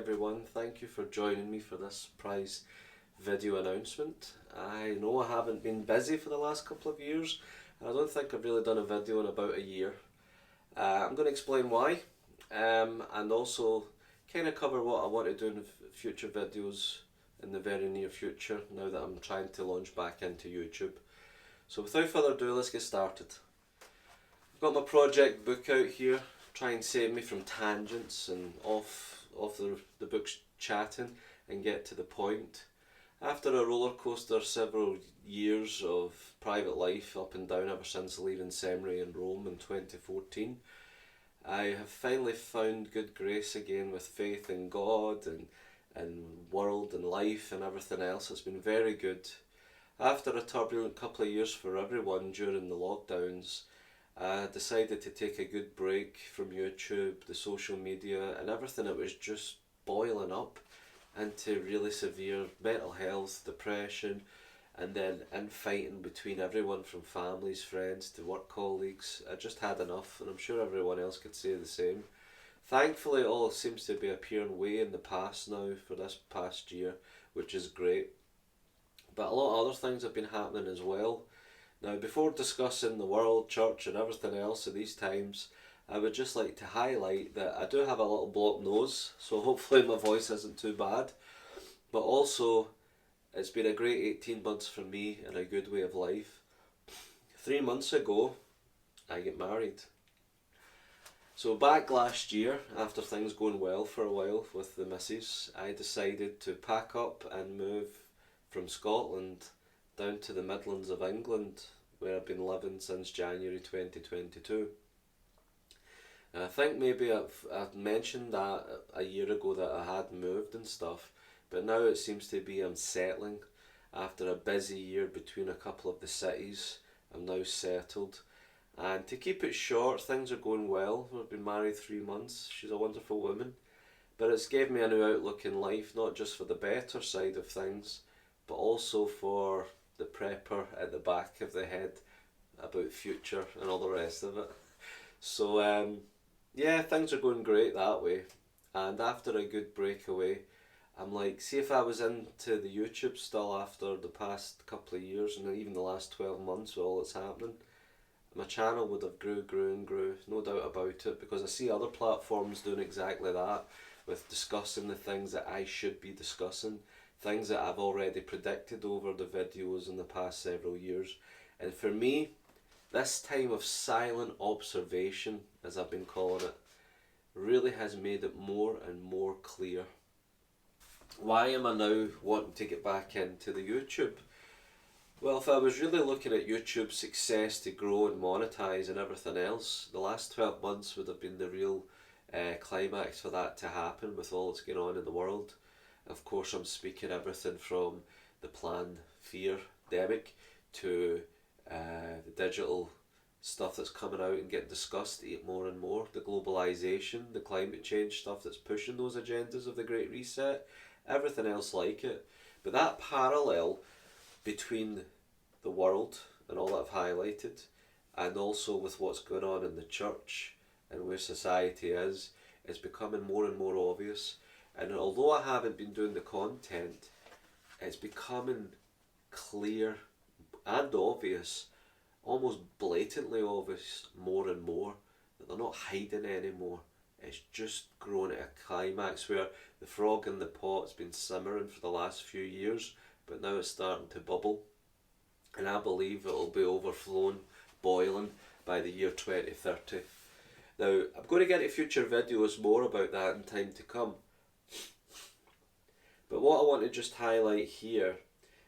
everyone, thank you for joining me for this surprise video announcement. I know I haven't been busy for the last couple of years, and I don't think I've really done a video in about a year. I'm going to explain why, and also kind of cover what I want to do in future videos in the very near future, now that I'm trying to launch back into YouTube. So without further ado, let's get started. I've got my project book out here, try and save me from tangents and off the book's chatting and get to the point. After a roller coaster several years of private life up and down ever since leaving seminary in Rome in 2014, I have finally found good grace again with faith in God and world and life and everything else. It's been very good. After a turbulent couple of years for everyone during the lockdowns, I decided to take a good break from YouTube, the social media and everything that was just boiling up into really severe mental health, depression, and then infighting between everyone from families, friends to work colleagues. I just had enough, and I'm sure everyone else could say the same. Thankfully, it all seems to be appearing way in the past now for this past year, which is great. But a lot of other things have been happening as well. Now, before discussing the world, church and everything else in these times, I would just like to highlight that I do have a little blocked nose, so hopefully my voice isn't too bad. But also, it's been a great 18 months for me and a good way of life. 3 months ago, I get married. So back last year, after things going well for a while with the missus, I decided to pack up and move from Scotland down to the Midlands of England, where I've been living since January 2022. And I think maybe I've mentioned that a year ago that I had moved and stuff, but now it seems to be I'm settling. After a busy year between a couple of the cities, I'm now settled. And to keep it short, things are going well. We've been married 3 months. She's a wonderful woman. But it's gave me a new outlook in life, not just for the better side of things, but also for the prepper at the back of the head about future and all the rest of it. So yeah, things are going great that way. And after a good breakaway, I'm like, see if I was into the YouTube still after the past couple of years and even the last 12 months with all that's happening, my channel would have grew and grew, no doubt about it, because I see other platforms doing exactly that, with discussing the things that I should be discussing, things that I've already predicted over the videos in the past several years. And for me, this time of silent observation, as I've been calling it, really has made it more and more clear. Why am I now wanting to get back into the YouTube? Well, if I was really looking at YouTube's success to grow and monetize and everything else, the last 12 months would have been the real climax for that to happen with all that's going on in the world. Of course, I'm speaking everything from the planned fear demic to the digital stuff that's coming out and getting discussed more and more, the globalization, the climate change stuff that's pushing those agendas of the Great Reset, everything else like it. But that parallel between the world and all that I've highlighted, and also with what's going on in the church and where society is becoming more and more obvious. And although I haven't been doing the content, it's becoming clear and obvious, almost blatantly obvious more and more, that they're not hiding anymore. It's just grown at a climax where the frog in the pot's been simmering for the last few years, but now it's starting to bubble. And I believe it'll be overflowing, boiling by the year 2030. Now, I'm going to get into future videos more about that in time to come. But what I want to just highlight here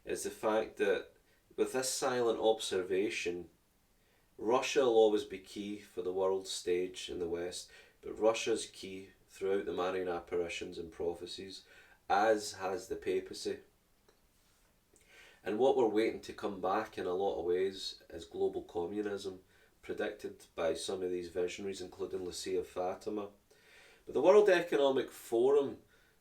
is the fact that with this silent observation, Russia will always be key for the world stage in the West, but Russia's key throughout the Marian apparitions and prophecies, as has the papacy. And what we're waiting to come back in a lot of ways is global communism, predicted by some of these visionaries, including Lucia of Fatima. But the World Economic Forum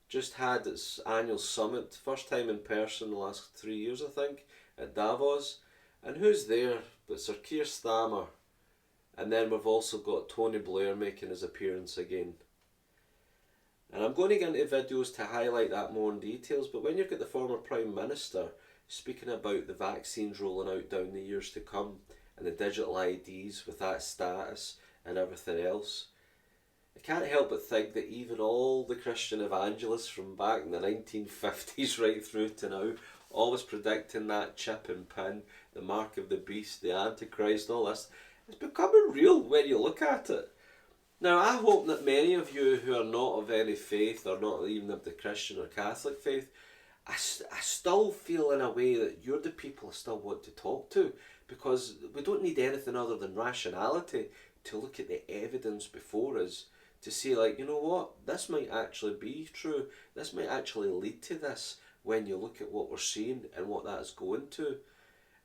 just had its annual summit, first time in person in the last 3 years, I think, at Davos. And who's there but Sir Keir Starmer? And then we've also got Tony Blair making his appearance again. And I'm going to get into videos to highlight that more in details, but when you've got the former Prime Minister speaking about the vaccines rolling out down the years to come and the digital IDs with that status and everything else, I can't help but think that even all the Christian evangelists from back in the 1950s right through to now, always predicting that chip and pin, the mark of the beast, the Antichrist, all this, it's becoming real when you look at it. Now, I hope that many of you who are not of any faith, or not even of the Christian or Catholic faith, I still feel in a way that you're the people I still want to talk to, because we don't need anything other than rationality to look at the evidence before us to say, like, you know what, this might actually be true, this might actually lead to this when you look at what we're seeing and what that is going to.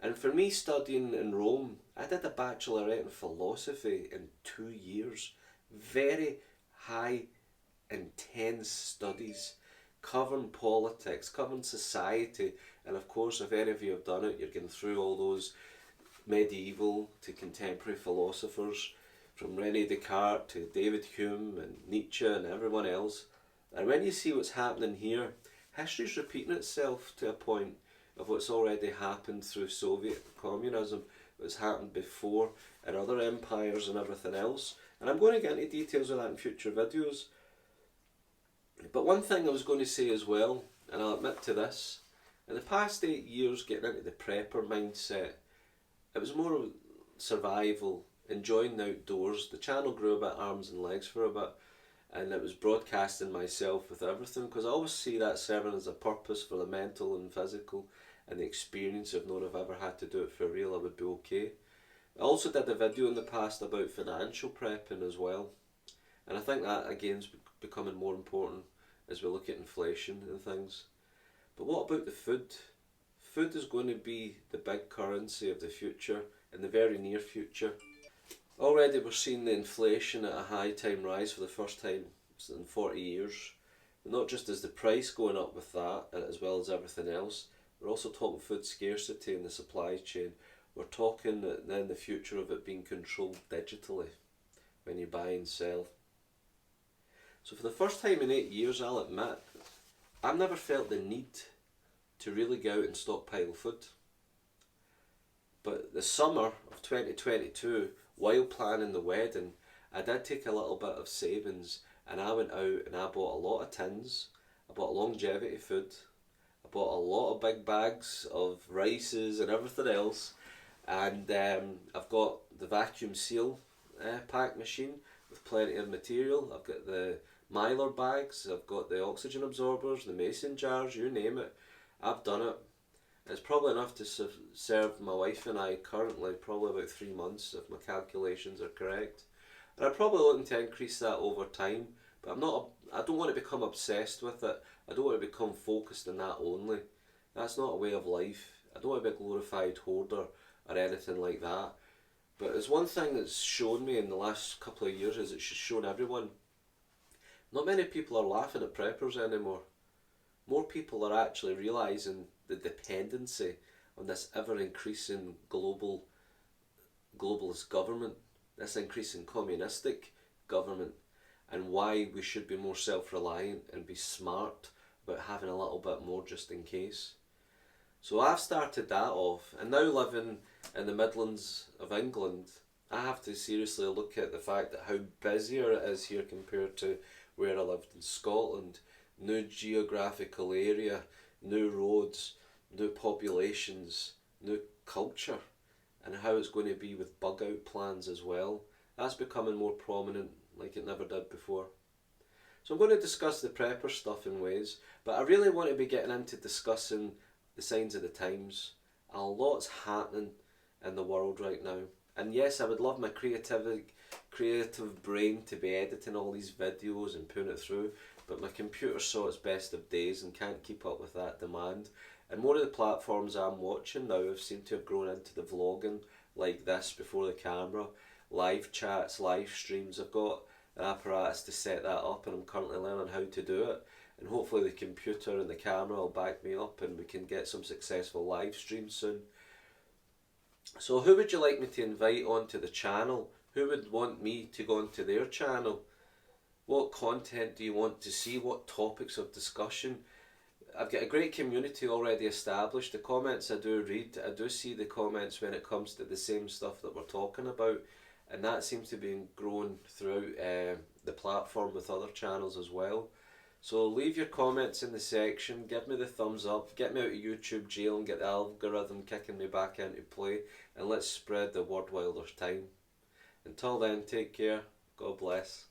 And for me, studying in Rome, I did a bachelorette in philosophy in 2 years. Very high, intense studies covering politics, covering society, and of course, if any of you have done it, you're getting through all those medieval to contemporary philosophers, from René Descartes to David Hume and Nietzsche and everyone else. And when you see what's happening here, history's repeating itself to a point of what's already happened through Soviet communism, what's happened before in other empires and everything else. And I'm going to get into details of that in future videos. But one thing I was going to say as well, and I'll admit to this, in the past 8 years getting into the prepper mindset, it was more of survival, enjoying the outdoors. The channel grew a bit arms and legs for a bit, and it was broadcasting myself with everything, because I always see that serving as a purpose for the mental and physical and the experience of not have ever had to do it for real. I would be okay. I also did a video in the past about financial prepping as well, and I think that again is becoming more important as we look at inflation and things. But what about the food? Food is going to be the big currency of the future in the very near future. Already we're seeing the inflation at a high time rise for the first time in 40 years. But not just is the price going up with that, as well as everything else, we're also talking food scarcity in the supply chain. We're talking then the future of it being controlled digitally when you buy and sell. So for the first time in 8 years, I'll admit, I've never felt the need to really go out and stockpile food. But the summer of 2022, while planning the wedding, I did take a little bit of savings and I went out and I bought a lot of tins, I bought longevity food, I bought a lot of big bags of rices and everything else, and I've got the vacuum seal pack machine with plenty of material. I've got the mylar bags, I've got the oxygen absorbers, the mason jars, you name it. I've done it. It's probably enough to serve my wife and I currently probably about 3 months if my calculations are correct. And I'm probably looking to increase that over time, but I don't want to become obsessed with it. I don't want to become focused on that only. That's not a way of life. I don't want to be a glorified hoarder or anything like that. But it's one thing that's shown me in the last couple of years, is it's shown everyone. Not many people are laughing at preppers anymore. More people are actually realising the dependency on this ever-increasing globalist government, this increasing communistic government, and why we should be more self-reliant and be smart about having a little bit more just in case. So I've started that off, and now living in the Midlands of England, I have to seriously look at the fact that how busier it is here compared to where I lived in Scotland. New geographical area, new roads, new populations, new culture, and how it's going to be with bug out plans as well. That's becoming more prominent like it never did before. So I'm going to discuss the prepper stuff in ways, but I really want to be getting into discussing the signs of the times. A lot's happening in the world right now. And yes, I would love my creative brain to be editing all these videos and putting it through, but my computer saw its best of days and can't keep up with that demand. And more of the platforms I'm watching now have seemed to have grown into the vlogging like this before the camera, live chats, live streams. I've got an apparatus to set that up and I'm currently learning how to do it. And hopefully the computer and the camera will back me up and we can get some successful live streams soon. So who would you like me to invite onto the channel? Who would want me to go onto their channel? What content do you want to see? What topics of discussion? I've got a great community already established. The comments I do read, I do see the comments when it comes to the same stuff that we're talking about, and that seems to be growing throughout the platform with other channels as well. So leave your comments in the section, give me the thumbs up, get me out of YouTube jail and get the algorithm kicking me back into play, and let's spread the word while there's time. Until then, take care, God bless.